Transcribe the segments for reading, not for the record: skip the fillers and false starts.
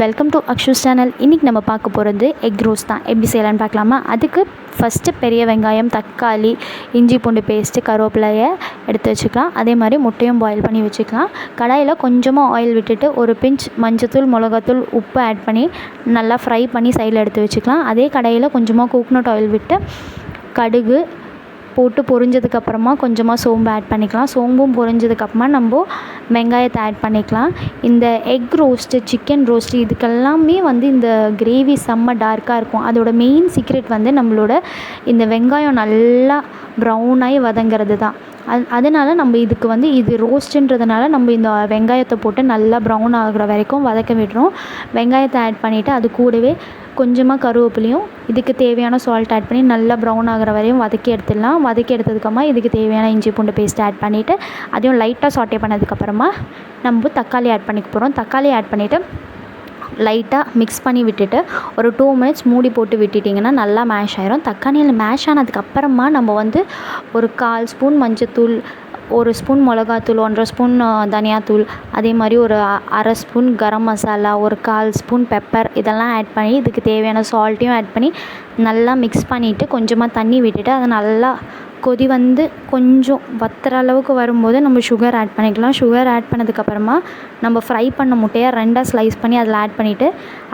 Welcome to அக்ஷூஸ் channel. இன்றைக்கி நம்ம பார்க்க போகிறது எக் ரோஸ்ட் தான். எப்படி செய்யலான்னு பார்க்கலாமா? அதுக்கு ஃபஸ்ட்டு பெரிய வெங்காயம், தக்காளி, இஞ்சி பூண்டு பேஸ்ட்டு, கருவேப்பிலையை எடுத்து வச்சுக்கலாம். அதே மாதிரி முட்டையும் பாயில் பண்ணி வச்சுக்கலாம். கடாயில் கொஞ்சமாக ஆயில் விட்டுட்டு ஒரு பிஞ்ச் மஞ்சத்தூள், மிளகாத்தூள், உப்பு ஆட் பண்ணி நல்லா ஃப்ரை பண்ணி சைடில் எடுத்து வச்சுக்கலாம். அதே கடாயில் கொஞ்சமாக கோகனட் ஆயில் விட்டு கடுகு போட்டு பொரிஞ்சதுக்கப்புறமா கொஞ்சமாக சோம்பு ஆட் பண்ணிக்கலாம். சோம்பும் பொரிஞ்சதுக்கப்புறமா நம்ம வெங்காயத்தை ஆட் பண்ணிக்கலாம். இந்த எக் ரோஸ்ட்டு, சிக்கன் ரோஸ்ட்டு இதுக்கெல்லாமே இந்த கிரேவி செம்ம டார்க்காக இருக்கும். அதோட மெயின் சீக்ரெட் நம்மளோட இந்த வெங்காயம் நல்லா ப்ரௌனாகி வதங்கிறது தான். அதனால் நம்ம இதுக்கு இது ரோஸ்ட்டுன்றதுனால நம்ம இந்த வெங்காயத்தை போட்டு நல்லா ப்ரௌன் ஆகிற வரைக்கும் வதக்க விடுறோம். வெங்காயத்தை ஆட் பண்ணிவிட்டு அது கூடவே கொஞ்சமாக கருவேப்பிலையும் இதுக்கு தேவையான சால்ட் ஆட் பண்ணி நல்லா ப்ரௌன் ஆகிற வரையும் வதக்கி எடுத்துடலாம். வதக்கி எடுத்ததுக்கப்புறமா இதுக்கு தேவையான இஞ்சி பூண்டு பேஸ்ட் ஆட் பண்ணிவிட்டு அதையும் லைட்டாக சாட்டே பண்ணதுக்கப்புறமா நம்ம தக்காளி ஆட் பண்ணிக்க போகிறோம். தக்காளி ஆட் பண்ணிவிட்டு லைட்டாக மிக்ஸ் பண்ணி விட்டுட்டு ஒரு 2 மினிட்ஸ் மூடி போட்டு விட்டுட்டிங்கன்னா நல்லா மேஷ் ஆயிரும். தக்காளியில் மேஷ் ஆனதுக்கப்புறமா நம்ம ஒரு 1/4 ஸ்பூன் மஞ்சத்தூள், 1 ஸ்பூன் மிளகாத்தூள், 1.5 ஸ்பூன் தனியாத்தூள், அதே மாதிரி ஒரு 1/2 ஸ்பூன் கரம் மசாலா, ஒரு 1/4 ஸ்பூன் பெப்பர் இதெல்லாம் ஆட் பண்ணி இதுக்கு தேவையான சால்ட்டையும் ஆட் பண்ணி நல்லா மிக்ஸ் பண்ணிவிட்டு கொஞ்சமாக தண்ணி விட்டுட்டு அதை நல்லா கொதி கொஞ்சம் வத்துற அளவுக்கு வரும்போது நம்ம சுகர் ஆட் பண்ணிக்கலாம். சுகர் ஆட் பண்ணதுக்கப்புறமா நம்ம ஃப்ரை பண்ண முட்டையை 2ஆக ஸ்லைஸ் பண்ணி அதில் ஆட் பண்ணிவிட்டு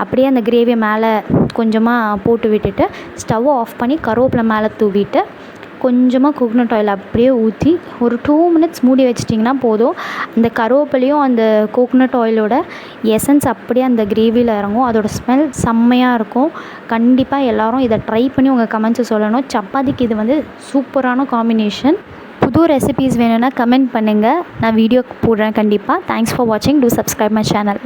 அப்படியே அந்த கிரேவியை மேலே கொஞ்சமாக போட்டு விட்டுட்டு ஸ்டவ்வை ஆஃப் பண்ணி கருவேப்பிலை மேலே தூவிட்டு கொஞ்சமாக கோகனட் ஆயில் அப்படியே ஊற்றி ஒரு 2 மினிட்ஸ் மூடி வச்சிட்டிங்கன்னா போதும். அந்த கருவேப்பிலையும் அந்த கோகனட் ஆயிலோட எசன்ஸ் அப்படியே அந்த கிரேவியில் இறங்கும். அதோட ஸ்மெல் செம்மையாக இருக்கும். கண்டிப்பாக எல்லோரும் இதை ட்ரை பண்ணி உங்கள் கமெண்ட்ஸை சொல்லணும். சப்பாத்திக்கு இது சூப்பரான காம்பினேஷன். புது ரெசிபீஸ் வேணும்னா கமெண்ட் பண்ணுங்கள், நான் வீடியோ போடுறேன் கண்டிப்பாக. தேங்க்ஸ் ஃபார் வாட்சிங். Two subscribe my channel.